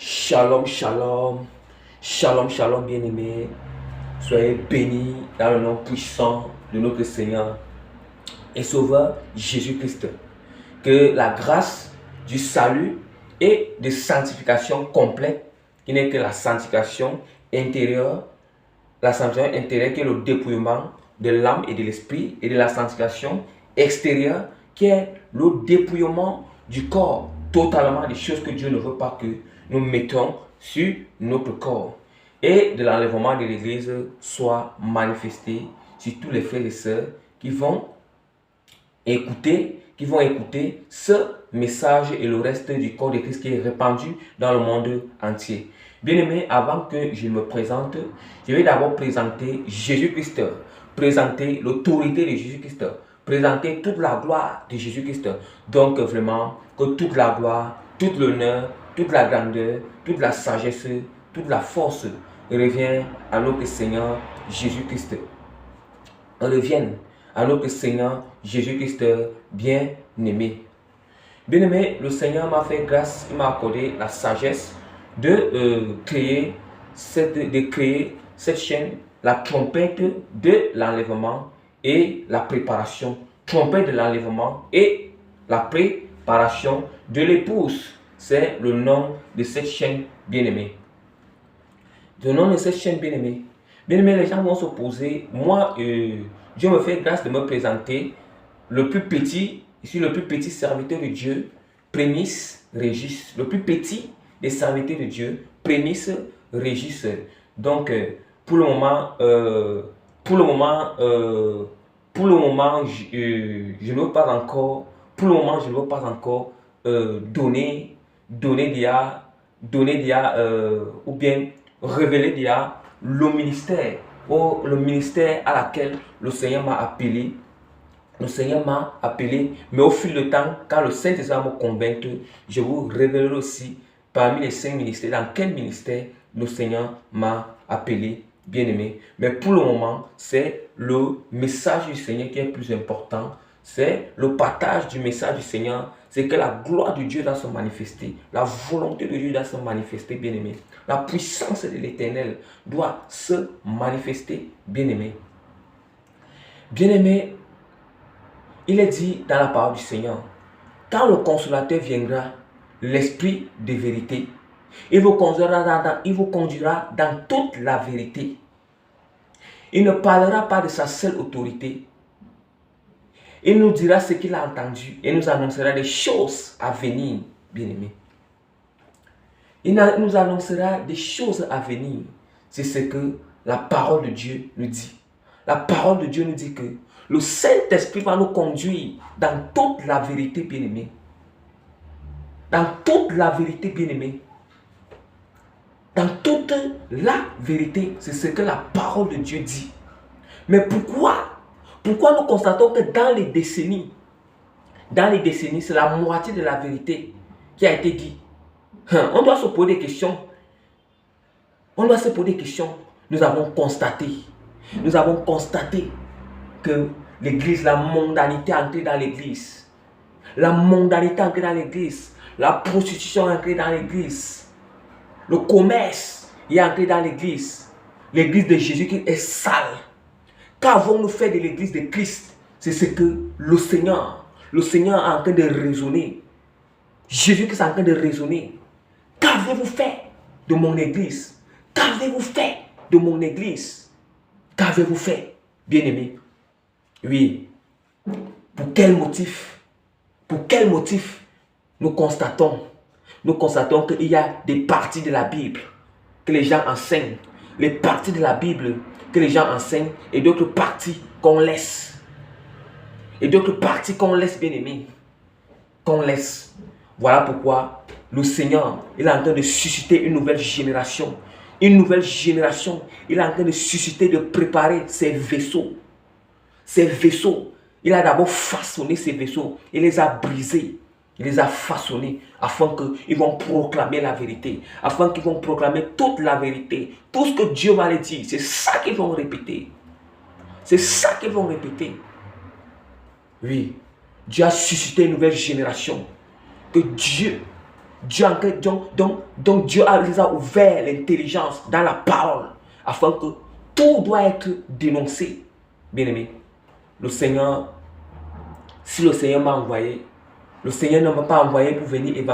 Shalom, shalom, shalom, shalom, bien-aimés. Soyez bénis dans le nom puissant de notre Seigneur et Sauveur Jésus-Christ. Que la grâce du salut et de sanctification complète, qui n'est que la sanctification intérieure, qui est le dépouillement de l'âme et de l'esprit, et de la sanctification extérieure, qui est le dépouillement du corps, totalement des choses que Dieu ne veut pas que nous mettons sur notre corps. Et de l'enlèvement de l'Église soit manifesté sur tous les frères et sœurs qui vont écouter ce message et le reste du corps de Christ qui est répandu dans le monde entier. Bien-aimés, avant que je me présente, je vais d'abord présenter Jésus-Christ, présenter l'autorité de Jésus-Christ, présenter toute la gloire de Jésus-Christ. Donc vraiment, que toute la gloire, tout l'honneur, toute la grandeur, toute la sagesse, toute la force revient à notre Seigneur Jésus-Christ. Revienne à notre Seigneur Jésus-Christ bien-aimé. Bien-aimé, le Seigneur m'a fait grâce, il m'a accordé la sagesse de créer cette chaîne, la trompette de l'enlèvement et la préparation. Trompette de l'enlèvement et la préparation de l'épouse. C'est le nom de cette chaîne bien-aimée. Le nom de cette chaîne bien-aimée. Bien-aimés, les gens vont se poser, moi, Dieu me fait grâce de me présenter le plus petit, ici le plus petit serviteur de Dieu, Prémisse Régis, le plus petit des serviteurs de Dieu, Prémisse Régis. Donc, pour le moment, je ne veux pas encore, donner ou bien révéler le ministère à laquelle le Seigneur m'a appelé. Mais au fil du temps, quand le Saint-Esprit me convainc, je vous révélerai aussi parmi les 5 ministères, dans quel ministère le Seigneur m'a appelé, bien-aimé. Mais pour le moment, c'est le message du Seigneur qui est plus important. C'est le partage du message du Seigneur. C'est que la gloire de Dieu doit se manifester. La volonté de Dieu doit se manifester, bien-aimé. La puissance de l'Éternel doit se manifester, bien-aimé. Bien-aimé, il est dit dans la parole du Seigneur, quand le consolateur viendra, l'esprit de vérité, il vous conduira dans toute la vérité. Il ne parlera pas de sa seule autorité. Il nous dira ce qu'il a entendu et nous annoncera des choses à venir, bien-aimés. Il nous annoncera des choses à venir. C'est ce que la parole de Dieu nous dit. La parole de Dieu nous dit que le Saint-Esprit va nous conduire dans toute la vérité, bien-aimés. Dans toute la vérité, bien-aimés. Dans toute la vérité, c'est ce que la parole de Dieu dit. Mais pourquoi nous constatons que dans les décennies, c'est la moitié de la vérité qui a été dit. On doit se poser des questions. Nous avons constaté que l'église, la mondanité est entrée dans l'église. La prostitution est entrée dans l'église. Le commerce est entré dans l'église. L'église de Jésus est sale. Qu'avons-nous fait de l'église de Christ? C'est ce que le Seigneur est en train de raisonner. Jésus-Christ est en train de raisonner. Qu'avez-vous fait de mon église? Qu'avez-vous fait de mon église? Qu'avez-vous fait, bien-aimé? Oui. Pour quel motif nous constatons qu'il y a des parties de la Bible que les gens enseignent. Les parties de la Bible que les gens enseignent et d'autres parties qu'on laisse. Bien-aimés. Qu'on laisse. Voilà pourquoi le Seigneur, il est en train de susciter une nouvelle génération. Il est en train de susciter, de préparer ses vaisseaux. Il a d'abord façonné ces vaisseaux. Il les a brisés. Il les a façonnés afin qu'ils vont proclamer la vérité. Afin qu'ils vont proclamer toute la vérité. Tout ce que Dieu va leur dire, c'est ça qu'ils vont répéter. Oui, Dieu a suscité une nouvelle génération. Que Dieu Donc Dieu les a ouvert l'intelligence dans la parole, afin que tout doit être dénoncé. Bien-aimé, le Seigneur, si le Seigneur m'a envoyé, le Seigneur ne m'a pas envoyé pour venir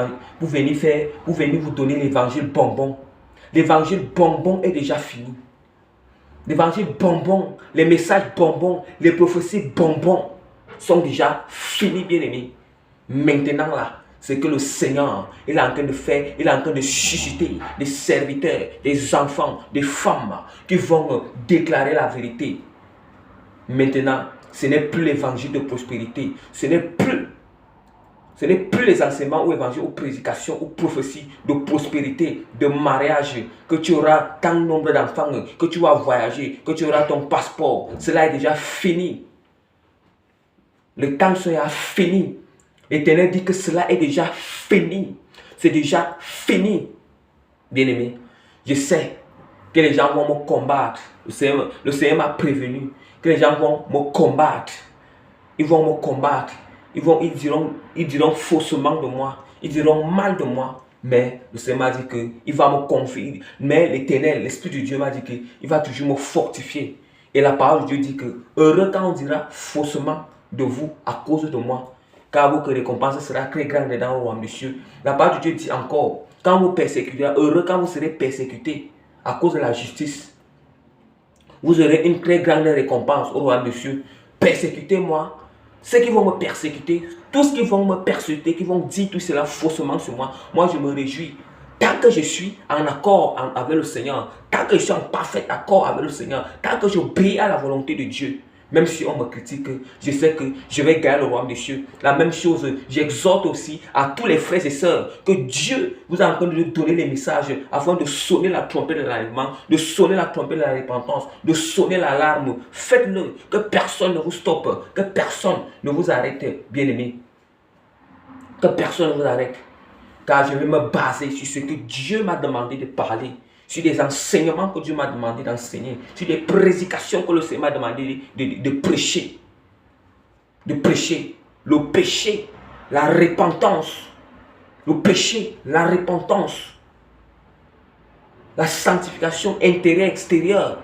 vous donner l'évangile bonbon. L'évangile bonbon est déjà fini. L'évangile bonbon, les messages bonbons, les prophéties bonbons sont déjà finis, bien-aimés. Maintenant là, c'est que le Seigneur, il est en train de faire, il est en train de susciter des serviteurs, des enfants, des femmes qui vont déclarer la vérité. Maintenant, ce n'est plus l'évangile de prospérité, ce n'est plus les enseignements ou évangiles ou prédications ou prophéties de prospérité, de mariage, que tu auras tant de nombre d'enfants, que tu vas voyager, que tu auras ton passeport. Cela est déjà fini. Le temps sera fini. L'Éternel dit que cela est déjà fini. C'est déjà fini. Bien-aimé, je sais que les gens vont me combattre. Le Seigneur m'a prévenu que les gens vont me combattre. Ils vont me combattre. Ils diront faussement de moi. Ils diront mal de moi. Mais le Seigneur m'a dit qu'il va me confier. Mais l'Éternel, l'Esprit de Dieu m'a dit qu'il va toujours me fortifier. Et la parole de Dieu dit que heureux quand on dira faussement de vous à cause de moi, car votre récompense sera très grande dans le royaume des cieux. La parole de Dieu dit encore, quand vous persécuterez, heureux quand vous serez persécutés à cause de la justice, vous aurez une très grande récompense au royaume des cieux. Persécutez-moi. Ceux qui vont me persécuter, tous qui vont me persécuter, qui vont dire tout cela faussement sur moi, moi je me réjouis. Tant que je suis en accord avec le Seigneur, tant que je suis en parfait accord avec le Seigneur, tant que j'obéis à la volonté de Dieu, même si on me critique, je sais que je vais gagner le royaume des cieux. La même chose, j'exhorte aussi à tous les frères et sœurs que Dieu vous a en train de donner les messages afin de sonner la trompette de l'enlèvement, de sonner la trompette de la repentance, de sonner l'alarme. Faites-le, que personne ne vous stoppe, que personne ne vous arrête, bien-aimés. Que personne ne vous arrête. Car je vais me baser sur ce que Dieu m'a demandé de parler, sur des enseignements que Dieu m'a demandé d'enseigner, sur des prédications que le Seigneur m'a demandé de prêcher. De prêcher le péché, la repentance. Le péché, la repentance. La sanctification intérieure, extérieure,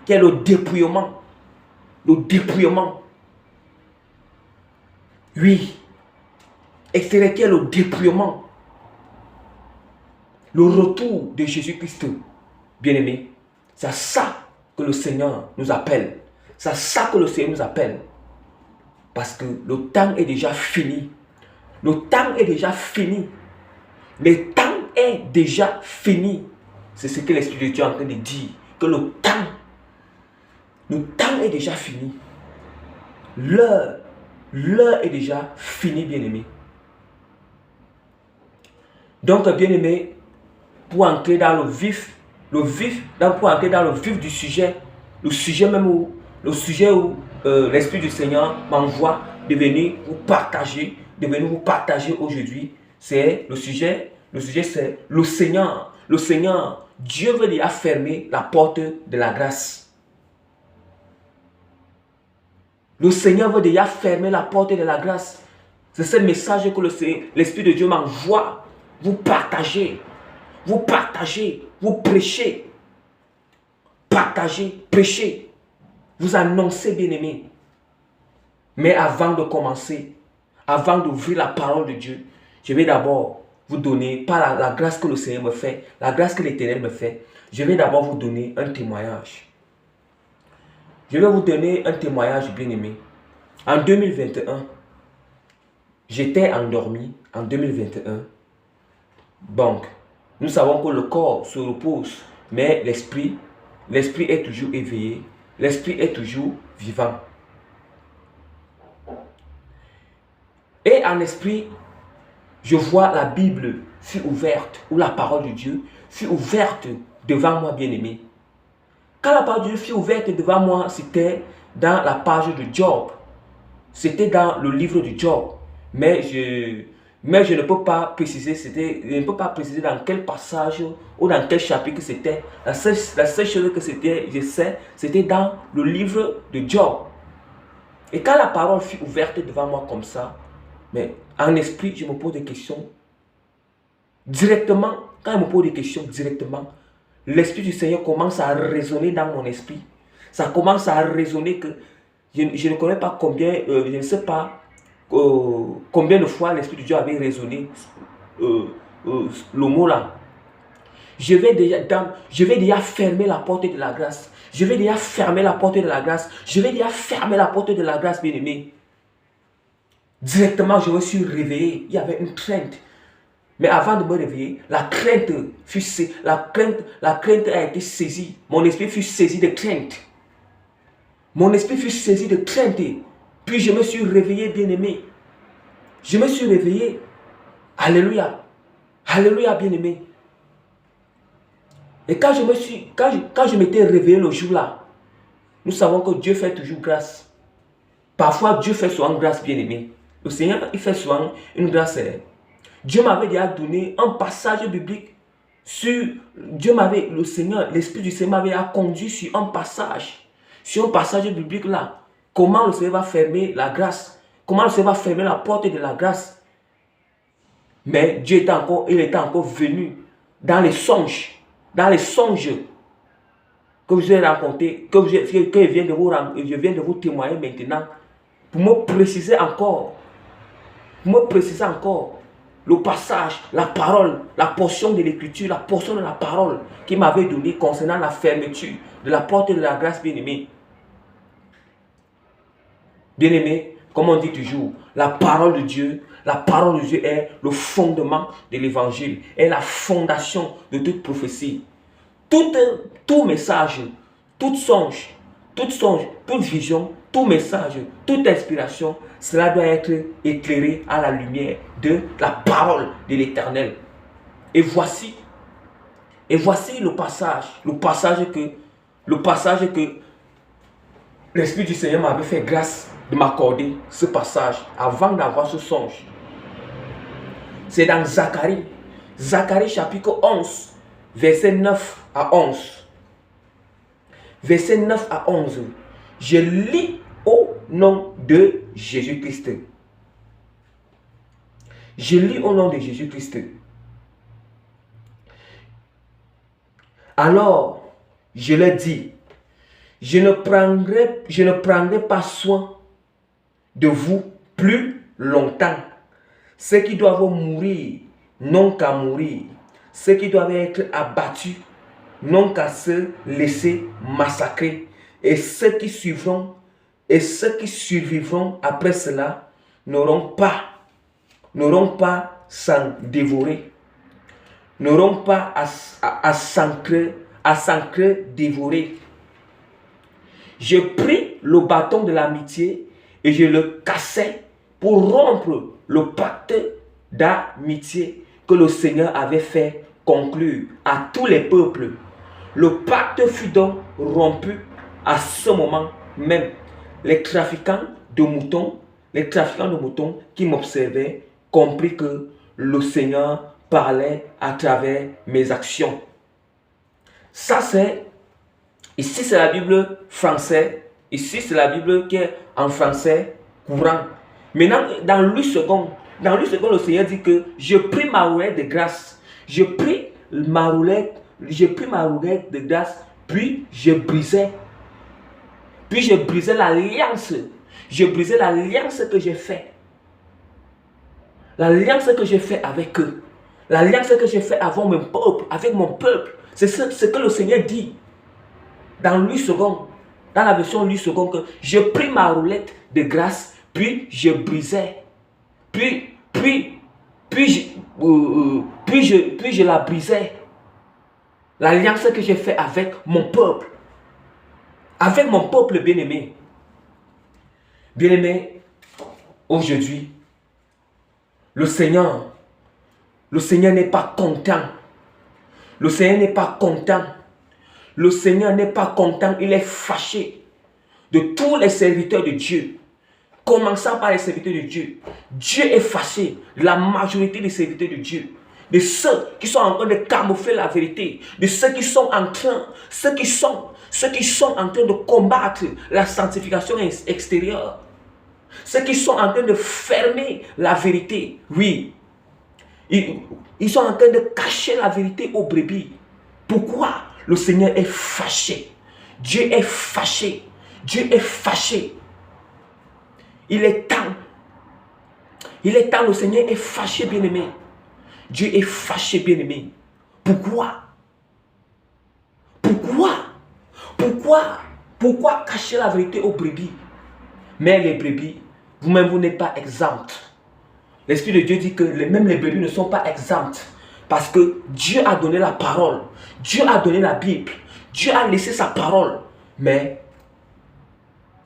qui est le dépouillement. Le dépouillement. Oui. Extérieur, qui est le dépouillement. Le retour de Jésus-Christ, bien-aimé, c'est à ça que le Seigneur nous appelle. C'est à ça que le Seigneur nous appelle. Parce que le temps est déjà fini. Le temps est déjà fini. Le temps est déjà fini. C'est ce que l'Esprit de Dieu est en train de dire. Que le temps est déjà fini. L'heure est déjà finie, bien-aimé. Donc, bien-aimé, pour entrer dans le vif du sujet, le sujet où l'Esprit du Seigneur m'envoie de venir vous partager aujourd'hui, c'est le sujet c'est le Seigneur. Le Seigneur, Dieu veut déjà fermer la porte de la grâce. Le Seigneur veut déjà fermer la porte de la grâce. C'est ce message que l'Esprit de Dieu m'envoie. Vous partagez, vous prêchez, partagez, prêchez, vous annoncez, bien-aimés. Mais avant de commencer, avant d'ouvrir la parole de Dieu, je vais d'abord vous donner, par la grâce que le Seigneur me fait, la grâce que l'Éternel me fait, je vais d'abord vous donner un témoignage. Je vais vous donner un témoignage, bien-aimé. En 2021, j'étais endormi en 2021. Donc, nous savons que le corps se repose, mais l'esprit est toujours éveillé, l'esprit est toujours vivant. Et en esprit, je vois la Bible fut ouverte, ou la parole de Dieu fut ouverte devant moi, bien-aimé. Quand la parole de Dieu fut ouverte devant moi, c'était dans la page de Job. C'était dans le livre de Job. Mais je ne peux pas préciser, je ne peux pas préciser dans quel passage ou dans quel chapitre c'était. La seule chose que je sais, c'était dans le livre de Job. Et quand la parole fut ouverte devant moi comme ça, mais en esprit, je me pose des questions. Directement, quand il me pose des questions, directement, l'Esprit du Seigneur commence à résonner dans mon esprit. Ça commence à résonner que je ne connais pas combien, je ne sais pas combien de fois l'Esprit de Dieu avait résonné le mot là. Je vais déjà fermer la porte de la grâce. Je vais déjà fermer la porte de la grâce. Je vais déjà fermer la porte de la grâce, bien-aimé. Directement, je me suis réveillé. Il y avait une crainte. Mais avant de me réveiller, la crainte a été saisie. Mon esprit fut saisi de crainte. Mon esprit fut saisi de crainte. Puis je me suis réveillé, bien-aimé. Je me suis réveillé. Alléluia. Alléluia, bien-aimé. Et quand je m'étais réveillé le jour-là, nous savons que Dieu fait toujours grâce. Parfois, Dieu fait souvent grâce, bien-aimé. Le Seigneur, il fait souvent une grâce. Dieu m'avait déjà donné un passage biblique sur... le Seigneur, l'Esprit du Seigneur m'avait conduit sur un passage biblique là. Comment le Seigneur va fermer la grâce? Comment le Seigneur va fermer la porte de la grâce? Mais Dieu était encore venu dans les songes que je vous ai raconté, que je viens de vous témoigner maintenant, pour me préciser encore le passage, la parole, la portion de l'écriture, la portion de la parole qui m'avait donné concernant la fermeture de la porte de la grâce, bien-aimé. Bien-aimé, comme on dit toujours, la parole de Dieu est le fondement de l'évangile, est la fondation de toute prophétie. Tout message, toute songe, toute vision, tout message, toute inspiration, cela doit être éclairé à la lumière de la parole de l'Éternel. Et voici le passage que l'Esprit du Seigneur m'avait fait grâce de m'accorder ce passage avant d'avoir ce songe. C'est dans Zacharie chapitre 11, verset 9 à 11. Verset 9 à 11. Je lis au nom de Jésus-Christ. Je lis au nom de Jésus-Christ. Alors, je leur dis, je ne prendrai pas soin de vous plus longtemps. Ceux qui doivent mourir n'ont qu'à mourir. Ceux qui doivent être abattus n'ont qu'à se laisser massacrer. Et ceux qui survivront après cela n'auront pas s'en dévorer, n'auront pas à s'encre dévorer. Je pris le bâton de l'amitié et je le cassai pour rompre le pacte d'amitié que le Seigneur avait fait conclure à tous les peuples. Le pacte fut donc rompu à ce moment même. Les trafiquants de moutons qui m'observaient compris que le Seigneur parlait à travers mes actions. Ici c'est la Bible française. Ici c'est la Bible qui est en français courant. Maintenant, dans Louis II, le Seigneur dit que je pris ma roulette de grâce. Je pris ma roulette de grâce, puis je brisais. Puis je brisais l'alliance. Je brisais l'alliance que j'ai faite. L'alliance que j'ai faite avec eux. L'alliance que j'ai faite avec mon peuple. C'est ce que le Seigneur dit. Dans Louis II, dans la version Louis II, que je pris ma roulette de grâce, puis je brisais. Puis je la brisais. L'alliance que j'ai faite avec mon peuple. Avec mon peuple bien-aimé. Bien-aimé, aujourd'hui, le Seigneur n'est pas content. Le Seigneur n'est pas content. Le Seigneur n'est pas content. Il est fâché de tous les serviteurs de Dieu. Commençant par les serviteurs de Dieu. Dieu est fâché de la majorité des serviteurs de Dieu. De ceux qui sont en train de camoufler la vérité. De ceux qui sont en train de combattre la sanctification extérieure. Ceux qui sont en train de fermer la vérité. Oui. Ils sont en train de cacher la vérité aux brebis. Pourquoi? Le Seigneur est fâché. Dieu est fâché. Dieu est fâché. Il est temps. Il est temps, le Seigneur est fâché, bien-aimé. Dieu est fâché, bien-aimé. Pourquoi? Pourquoi? Pourquoi cacher la vérité aux brebis? Mais les brebis, vous-même, vous n'êtes pas exemptes. L'Esprit de Dieu dit que même les brebis ne sont pas exemptes. Parce que Dieu a donné la parole. Dieu a donné la Bible. Dieu a laissé sa parole. Mais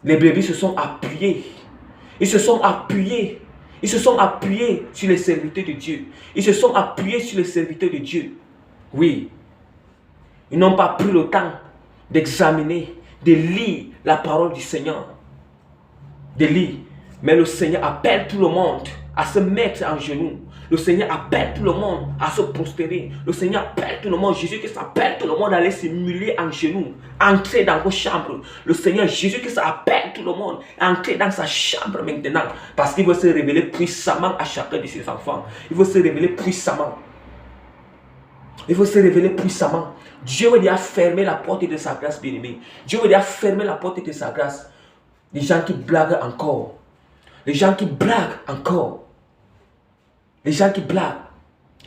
les brebis se sont appuyés. Ils se sont appuyés. Ils se sont appuyés sur les serviteurs de Dieu. Ils se sont appuyés sur les serviteurs de Dieu. Oui. Ils n'ont pas pris le temps d'examiner, de lire la parole du Seigneur. De lire. Mais le Seigneur appelle tout le monde à se mettre en genoux. Le Seigneur appelle tout le monde à se prospérer. Le Seigneur appelle tout le monde. Jésus-Christ appelle tout le monde à aller se muler en genoux. Entrer dans vos chambres. Le Seigneur Jésus-Christ appelle tout le monde à entrer dans sa chambre maintenant. Parce qu'il veut se révéler puissamment à chacun de ses enfants. Il veut se révéler puissamment. Il veut se révéler puissamment. Dieu veut dire fermer la porte de sa grâce, bien-aimé. Dieu veut dire fermer la porte de sa grâce. Les gens qui blaguent encore. Les gens qui blaguent encore. Les gens qui blaguent.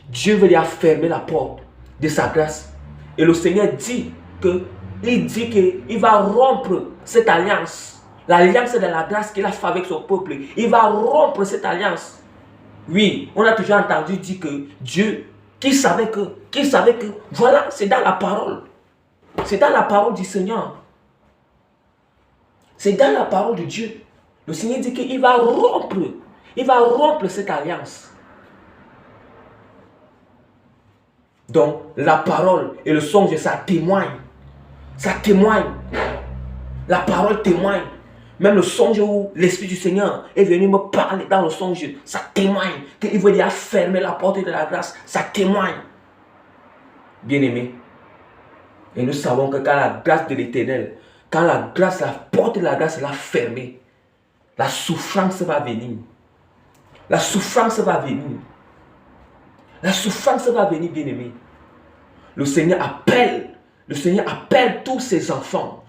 Dieu veut dire fermer la porte de sa grâce. Et le Seigneur dit qu'il va rompre cette alliance. L'alliance de la grâce qu'il a fait avec son peuple. Il va rompre cette alliance. Oui, on a toujours entendu dire que Dieu, qu'il savait que, voilà, c'est dans la parole. C'est dans la parole du Seigneur. C'est dans la parole de Dieu. Le Seigneur dit qu'il va rompre cette alliance. Donc, la parole et le songe, ça témoigne. Ça témoigne. La parole témoigne. Même le songe où l'Esprit du Seigneur est venu me parler dans le songe, ça témoigne. Qu'il veut dire fermer la porte de la grâce, ça témoigne. Bien-aimé. Et nous savons que quand la grâce de l'Éternel, quand la porte de la grâce est fermée, la souffrance va venir. La souffrance va venir. La souffrance va venir, bien-aimé. Le Seigneur appelle tous ses enfants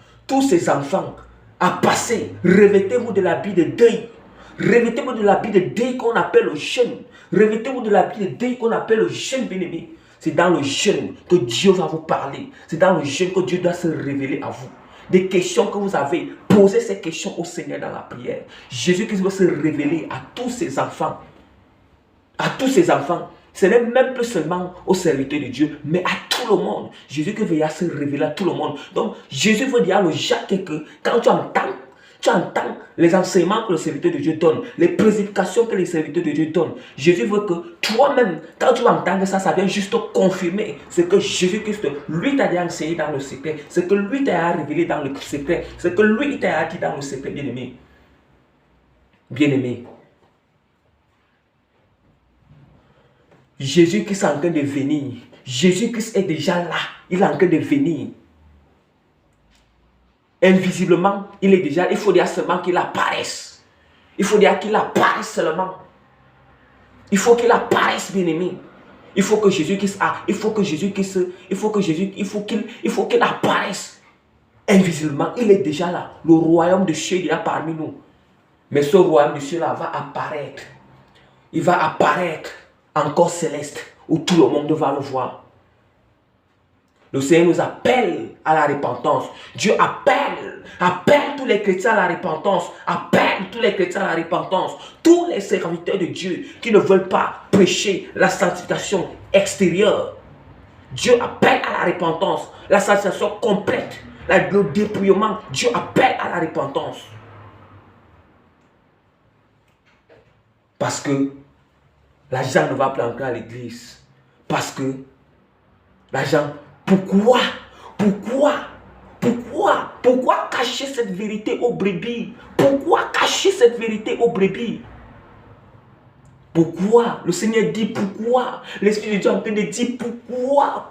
à passer. Revêtez-vous de l'habit de deuil. Revêtez-vous de l'habit de deuil qu'on appelle le jeûne. Revêtez-vous de l'habit de deuil qu'on appelle le jeûne, bien-aimé. C'est dans le jeûne que Dieu va vous parler. C'est dans le jeûne que Dieu doit se révéler à vous. Des questions que vous avez, posez ces questions au Seigneur dans la prière. Jésus-Christ va se révéler à tous ses enfants. À tous ses enfants. Ce n'est même plus seulement aux serviteurs de Dieu, mais à tout le monde. Jésus-Christ veut se révéler à tout le monde. Donc, Jésus veut dire à le Jacques que quand tu entends les enseignements que le serviteur de Dieu donne, les prédications que les serviteurs de Dieu donnent. Jésus veut que toi-même, quand tu entends ça, ça vient juste confirmer ce que Jésus-Christ, lui, t'a dit enseigné dans le secret, ce que lui t'a révélé dans le secret, ce que lui t'a dit dans le secret, bien-aimé. Bien-aimé. Jésus-Christ est en train de venir. Jésus-Christ est déjà là. Il est en train de venir. Invisiblement, il est déjà. Il faut dire seulement qu'il apparaisse. Il faut dire qu'il apparaisse seulement. Il faut qu'il apparaisse, bien-aimé. Il faut que Jésus-Christ qu'il apparaisse. Invisiblement, il est déjà là. Le royaume de Dieu est là parmi nous. Mais ce royaume de Dieu là va apparaître. Il va apparaître encore céleste, où tout le monde va le voir. Le Seigneur nous appelle à la repentance. Dieu appelle tous les chrétiens à la repentance. Appelle tous les chrétiens à la repentance. Tous les serviteurs de Dieu qui ne veulent pas prêcher la sanctification extérieure. Dieu appelle à la repentance, la sanctification complète, le dépouillement. Dieu appelle à la repentance. Parce que l'argent ne va plus entrer à l'église. Parce que l'argent, pourquoi cacher cette vérité aux brebis? Pourquoi cacher cette vérité aux brebis? Pourquoi? Le Seigneur dit pourquoi. L'Esprit de Dieu est en train de dire pourquoi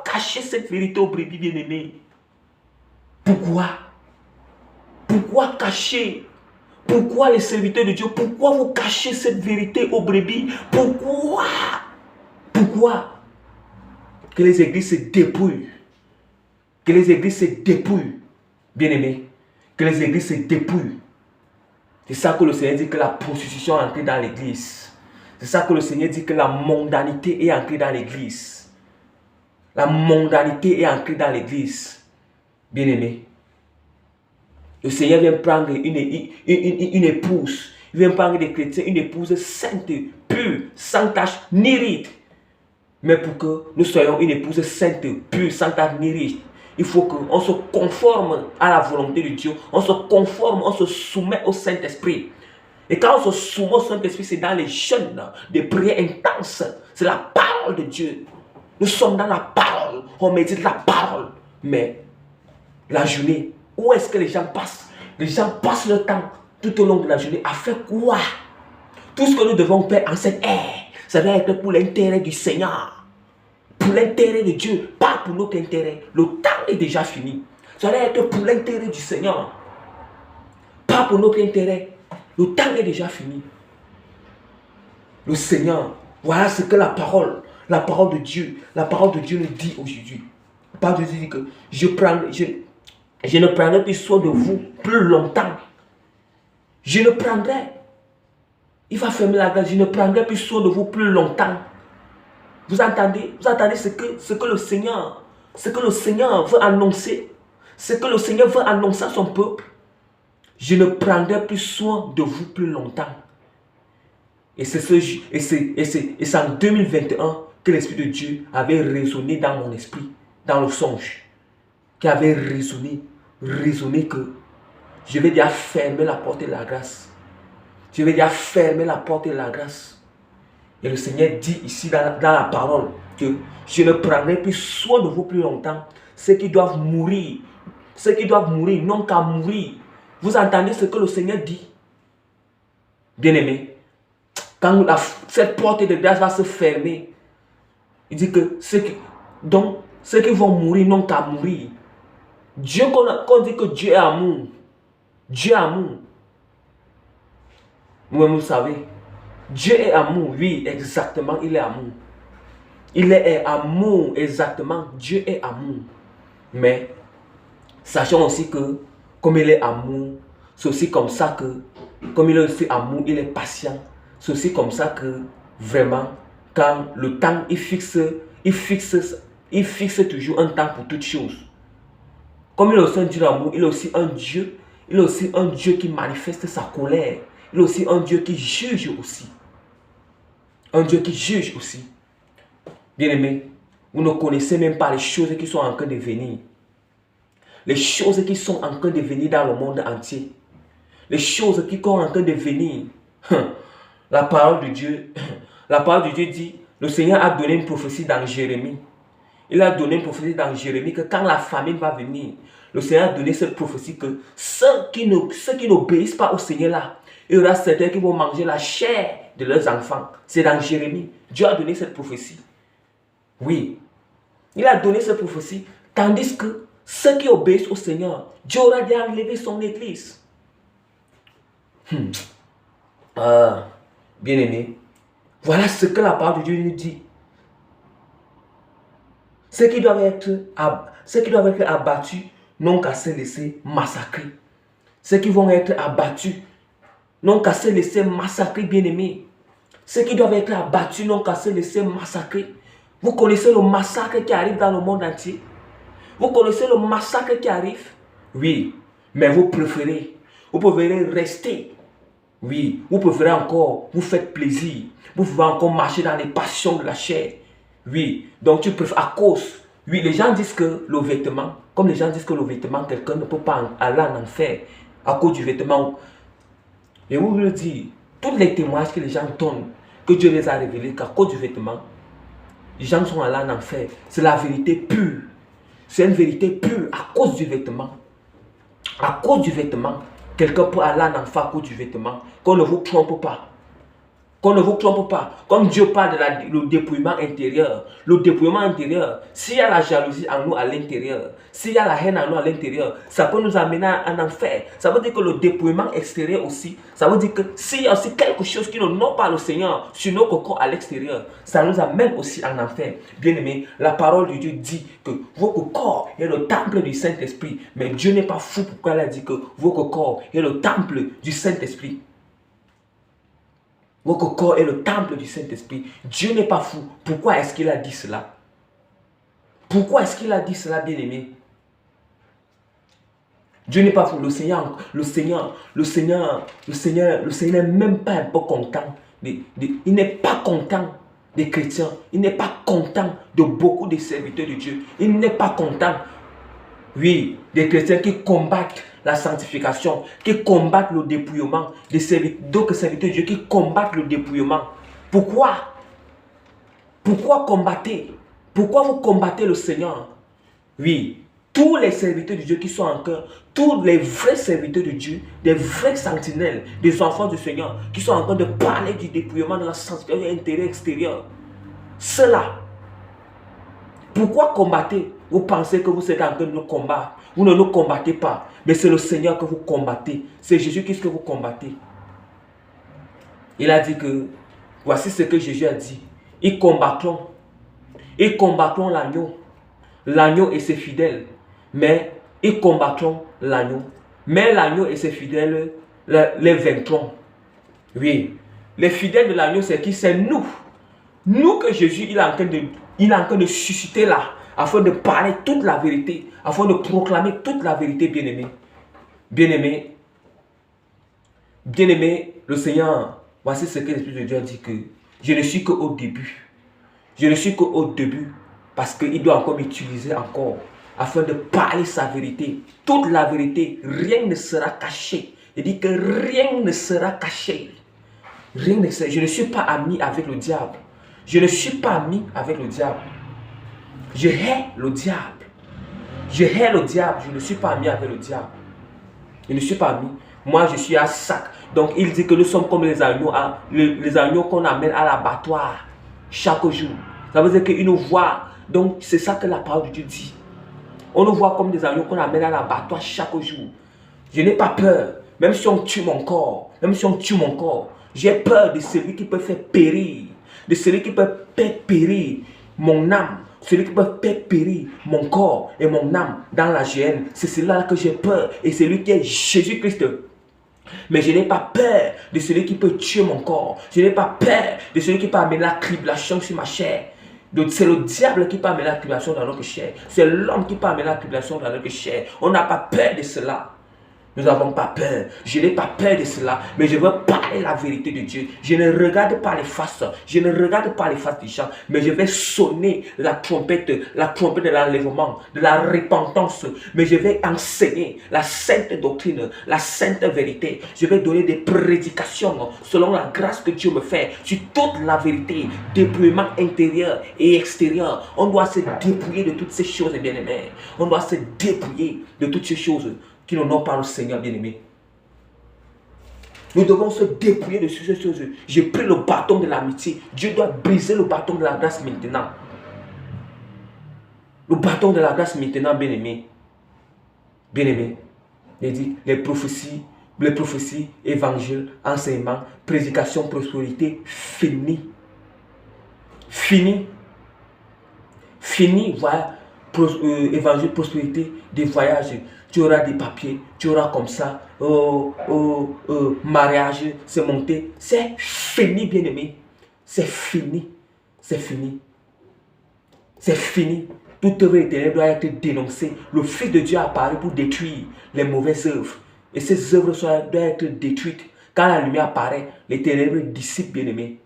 cacher cette vérité aux brebis, bien-aimés? Pourquoi cacher Pourquoi les serviteurs de Dieu? Pourquoi vous cachez cette vérité aux brebis? Pourquoi? Pourquoi? Que les églises se dépouillent. Que les églises se dépouillent. Bien-aimés, que les églises se dépouillent. C'est ça que le Seigneur dit, que la prostitution est entrée dans l'église. C'est ça que le Seigneur dit, que la mondanité est entrée dans l'église. La mondanité est entrée dans l'église. Bien-aimés, le Seigneur vient prendre une épouse. Il vient prendre des chrétiens, une épouse sainte, pure, sans tache ni ride. Mais pour que nous soyons une épouse sainte, pure, sans tache ni ride, il faut qu'on se conforme à la volonté de Dieu. On se conforme, on se soumet au Saint-Esprit. Et quand on se soumet au Saint-Esprit, c'est dans les jeûnes, des prières intenses. C'est la parole de Dieu. Nous sommes dans la parole. On médite la parole. Mais la journée, où est-ce que les gens passent? Les gens passent le temps tout au long de la journée à faire quoi? Tout ce que nous devons faire en cette ère, ça doit être pour l'intérêt du Seigneur. Pour l'intérêt de Dieu, pas pour notre intérêt. Le temps est déjà fini. Ça doit être pour l'intérêt du Seigneur. Pas pour notre intérêt. Le temps est déjà fini. Le Seigneur, voilà ce que la parole de Dieu nous dit aujourd'hui. La parole de Dieu dit que je ne prendrai plus soin de vous plus longtemps. Je ne prendrai, il va fermer la grâce, je ne prendrai plus soin de vous plus longtemps. Vous entendez ce que le Seigneur veut annoncer, ce que le Seigneur veut annoncer à son peuple. Je ne prendrai plus soin de vous plus longtemps. Et c'est en 2021 que l'Esprit de Dieu avait résonné dans mon esprit, dans le songe, qui avait résonné que je vais déjà fermer la porte de la grâce. Je vais déjà fermer la porte de la grâce. Et le Seigneur dit ici dans la parole que je ne prendrai plus soin de vous plus longtemps. Ceux qui doivent mourir n'ont qu'à mourir. Vous entendez ce que le Seigneur dit? Bien-aimés, quand cette porte de grâce va se fermer, il dit que ceux qui vont mourir n'ont qu'à mourir. Dieu, qu'on dit que Dieu est amour. Dieu est amour. Vous savez, Dieu est amour. Oui, exactement, il est amour. Il est amour, exactement. Dieu est amour. Mais, sachons aussi que, comme il est amour, c'est aussi comme ça que, comme il est aussi amour, il est patient. C'est aussi comme ça que, vraiment, quand le temps, il fixe toujours un temps pour toutes choses. Comme il est aussi un Dieu d'amour, il est aussi un Dieu qui manifeste sa colère. Il est aussi un Dieu qui juge aussi. Un Dieu qui juge aussi. Bien-aimés, vous ne connaissez même pas les choses qui sont en train de venir. Les choses qui sont en train de venir dans le monde entier. Les choses qui sont en train de venir. La parole de Dieu dit, le Seigneur a donné une prophétie dans Jérémie. Il a donné une prophétie dans Jérémie que quand la famine va venir, le Seigneur a donné cette prophétie que ceux qui n'obéissent pas au Seigneur là, il y aura certains qui vont manger la chair de leurs enfants. C'est dans Jérémie. Dieu a donné cette prophétie. Oui. Il a donné cette prophétie. Tandis que ceux qui obéissent au Seigneur, Dieu aura déjà enlevé son église. Bien-aimés, voilà ce que la parole de Dieu nous dit. Ceux qui doivent être abattus n'ont qu'à se laisser massacrer. Ceux qui vont être abattus n'ont qu'à se laisser massacrer, bien-aimés. Ceux qui doivent être abattus n'ont qu'à se laisser massacrer. Vous connaissez le massacre qui arrive dans le monde entier? Vous connaissez le massacre qui arrive? Oui, mais vous préférez rester. Oui, vous préférez encore vous faire plaisir. Vous pouvez encore marcher dans les passions de la chair. Oui, donc tu préfères à cause. Oui, les gens disent que le vêtement, quelqu'un ne peut pas aller en enfer à cause du vêtement. Et vous le dire, tous les témoignages que les gens donnent, que Dieu les a révélés, qu'à cause du vêtement, les gens sont allés en enfer. C'est la vérité pure. C'est une vérité pure à cause du vêtement. À cause du vêtement, quelqu'un peut aller en enfer à cause du vêtement. Qu'on ne vous trompe pas. Qu'on ne vous trompe pas. Comme Dieu parle de le dépouillement intérieur. Le dépouillement intérieur, s'il y a la jalousie en nous à l'intérieur, s'il y a la haine en nous à l'intérieur, ça peut nous amener à un enfer. Ça veut dire que le dépouillement extérieur aussi, ça veut dire que s'il y a aussi quelque chose qui n'honore pas le Seigneur sur nos corps à l'extérieur, ça nous amène aussi en enfer. Bien aimé, la parole de Dieu dit que votre corps est le temple du Saint-Esprit. Mais Dieu n'est pas fou pourquoi il a dit que votre corps est le temple du Saint-Esprit. Votre corps est le temple du Saint-Esprit. Dieu n'est pas fou. Pourquoi est-ce qu'il a dit cela? Pourquoi est-ce qu'il a dit cela, bien-aimé? Dieu n'est pas fou. Le Seigneur n'est même pas un peu content. Il n'est pas content des chrétiens. Il n'est pas content de beaucoup de serviteurs de Dieu. Il n'est pas content, oui, des chrétiens qui combattent la sanctification, qui combattent le dépouillement, d'autres serviteurs de Dieu qui combattent le dépouillement. Pourquoi? Pourquoi combattez? Pourquoi vous combattez le Seigneur? Oui, tous les serviteurs de Dieu qui sont en cœur, tous les vrais serviteurs de Dieu, des vrais sentinelles, des enfants du Seigneur, qui sont en train de parler du dépouillement de la sanctification intérieure et extérieure. Cela. Pourquoi combattez? Vous pensez que vous êtes en train de nous combattre. Vous ne nous combattez pas. Mais c'est le Seigneur que vous combattez. C'est Jésus-Christ que vous combattez. Il a dit que, voici ce que Jésus a dit. Ils combattront l'agneau. L'agneau et ses fidèles. Mais ils combattront l'agneau. Mais l'agneau et ses fidèles les vaincront. Oui. Les fidèles de l'agneau, c'est qui? C'est nous. Nous que Jésus, il est en train de susciter là, afin de parler toute la vérité, afin de proclamer toute la vérité, bien-aimé. Bien-aimé, bien-aimé, le Seigneur, voici ce que l'Esprit de Dieu a dit, que je ne suis qu'au début. Je ne suis qu'au début, parce qu'il doit encore m'utiliser encore, afin de parler sa vérité. Toute la vérité, rien ne sera caché. Il dit que rien ne sera caché. Rien ne sera. Je ne suis pas ami avec le diable. Je ne suis pas ami avec le diable. Je hais le diable. Je hais le diable. Je ne suis pas ami avec le diable. Je ne suis pas ami. Moi, je suis à sac. Donc, il dit que nous sommes comme les agneaux, les agneaux qu'on amène à l'abattoir chaque jour. Ça veut dire qu'ils nous voient. Donc, c'est ça que la parole de Dieu dit. On nous voit comme des agneaux qu'on amène à l'abattoir chaque jour. Je n'ai pas peur. Même si on tue mon corps. Même si on tue mon corps. J'ai peur de celui qui peut faire périr. De celui qui peut faire périr mon âme. Celui qui peut faire périr mon corps et mon âme dans la géhenne. C'est cela que j'ai peur. Et c'est lui qui est Jésus-Christ. Mais je n'ai pas peur de celui qui peut tuer mon corps. Je n'ai pas peur de celui qui peut amener la tribulation sur ma chair. C'est le diable qui peut amener la tribulation dans notre chair. C'est l'homme qui peut amener la tribulation dans notre chair. On n'a pas peur de cela. Nous n'avons pas peur. Je n'ai pas peur de cela. Mais je veux parler la vérité de Dieu. Je ne regarde pas les faces. Je ne regarde pas les faces des gens. Mais je vais sonner la trompette de l'enlèvement, de la repentance. Mais je vais enseigner la sainte doctrine, la sainte vérité. Je vais donner des prédications selon la grâce que Dieu me fait sur toute la vérité, dépouillement intérieur et extérieur. On doit se dépouiller de toutes ces choses, bien-aimés. On doit se dépouiller de toutes ces choses qui n'honorent pas le Seigneur, bien-aimé. Nous devons se dépouiller de ces choses. J'ai pris le bâton de l'amitié. Dieu doit briser le bâton de la grâce maintenant. Le bâton de la grâce maintenant, bien-aimé. Bien-aimé. Il dit les prophéties, évangiles, enseignements, prédication, prospérité, fini. Fini. Fini, voilà. Évangile, prospérité, des voyages. Tu auras des papiers, tu auras comme ça, mariage, c'est monté. C'est fini, bien-aimé. C'est fini. C'est fini. C'est fini. Toute œuvre éternelle doit être dénoncée. Le Fils de Dieu apparaît pour détruire les mauvaises œuvres. Et ces œuvres doivent être détruites. Quand la lumière apparaît, les ténèbres dissipent, bien-aimé.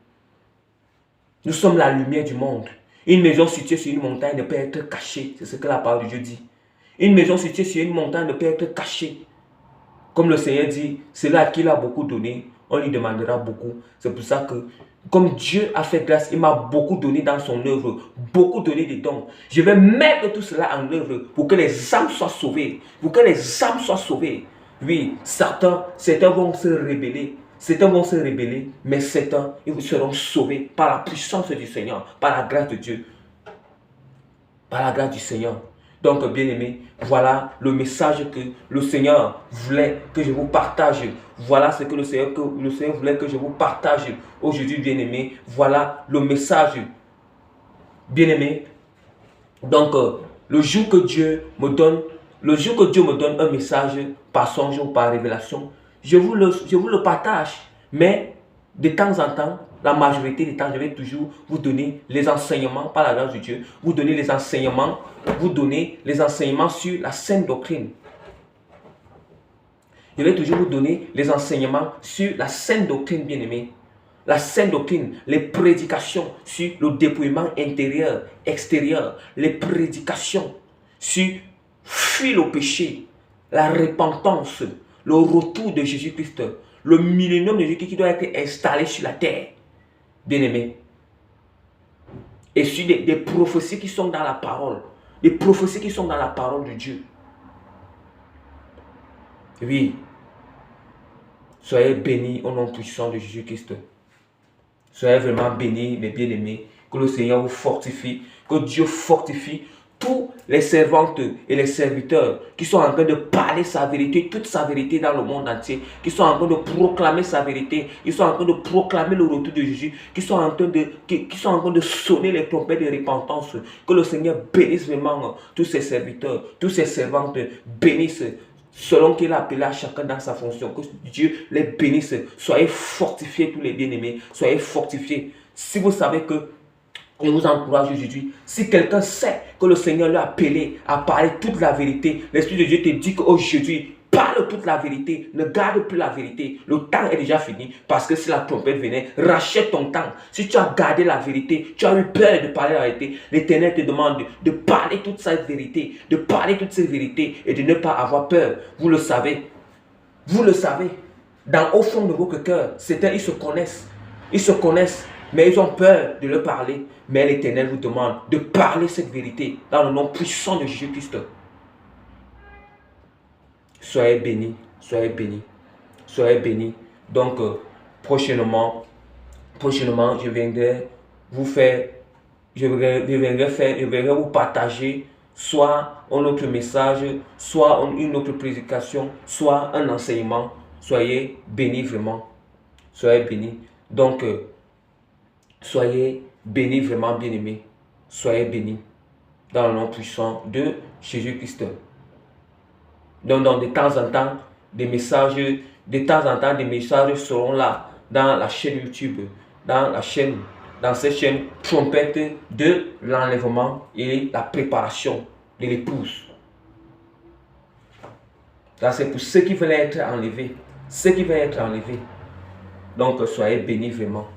Nous sommes la lumière du monde. Une maison située sur une montagne ne peut être cachée. C'est ce que la parole de Dieu dit. Une maison située sur une montagne ne peut être cachée. Comme le Seigneur dit, celui à qui il a beaucoup donné, on lui demandera beaucoup. C'est pour ça que, comme Dieu a fait grâce, il m'a beaucoup donné dans son œuvre, beaucoup donné des dons. Je vais mettre tout cela en œuvre pour que les âmes soient sauvées. Pour que les âmes soient sauvées. Oui, certains vont se rébeller. Certains vont se rébeller, mais certains, ils seront sauvés par la puissance du Seigneur, par la grâce de Dieu, par la grâce du Seigneur. Donc, bien-aimés, voilà le message que le Seigneur voulait que je vous partage. Voilà ce que le Seigneur voulait que je vous partage aujourd'hui, bien-aimés. Voilà le message, bien-aimés. Donc, le jour que Dieu me donne un message par songe ou par révélation, je vous le partage. Mais de temps en temps, la majorité du temps, je vais toujours vous donner les enseignements par la grâce de Dieu. Vous donner les enseignements sur la sainte doctrine. Je vais toujours vous donner les enseignements sur la sainte doctrine, bien-aimés. La sainte doctrine, les prédications sur le dépouillement intérieur, extérieur, les prédications sur fuir le péché, la repentance, le retour de Jésus-Christ, le millénium de Jésus-Christ qui doit être installé sur la terre, bien-aimés. Et sur des prophéties qui sont dans la parole, des prophéties qui sont dans la parole de Dieu. Oui, soyez bénis au nom puissant de Jésus-Christ. Soyez vraiment bénis, mes bien-aimés. Que le Seigneur vous fortifie. Que Dieu fortifie tous les servantes et les serviteurs qui sont en train de parler sa vérité, toute sa vérité dans le monde entier, qui sont en train de proclamer sa vérité, qui sont en train de proclamer le retour de Jésus, qui sont en train de sonner les trompettes de repentance. Que le Seigneur bénisse vraiment tous ses serviteurs, tous ses servantes, bénisse selon qu'il a appelé à chacun dans sa fonction. Que Dieu les bénisse. Soyez fortifiés tous les bien-aimés. Soyez fortifiés. Si vous savez que je vous encourage aujourd'hui. Si quelqu'un sait que le Seigneur l'a appelé à parler toute la vérité, l'Esprit de Dieu te dit qu'aujourd'hui, parle toute la vérité, ne garde plus la vérité. Le temps est déjà fini parce que si la trompette venait, rachète ton temps. Si tu as gardé la vérité, tu as eu peur de parler la vérité, l'Éternel te demande de parler toute cette vérité, de parler toutes ces vérités et de ne pas avoir peur. Vous le savez. Vous le savez. Au fond de votre cœur, certains, ils se connaissent. Ils se connaissent. Mais ils ont peur de le parler. Mais l'Éternel vous demande de parler cette vérité dans le nom puissant de Jésus-Christ. Soyez bénis, soyez bénis, soyez bénis. Donc, prochainement, je viendrai vous partager soit un autre message, soit une autre prédication, soit un enseignement. Soyez bénis vraiment. Soyez bénis. Donc, soyez bénis vraiment, bien-aimés. Soyez bénis dans le nom puissant de Jésus-Christ. Donc, de temps en temps, des messages seront là dans la chaîne YouTube, dans cette chaîne trompette de l'enlèvement et la préparation de l'épouse. C'est pour ceux qui veulent être enlevés. Donc, soyez bénis vraiment.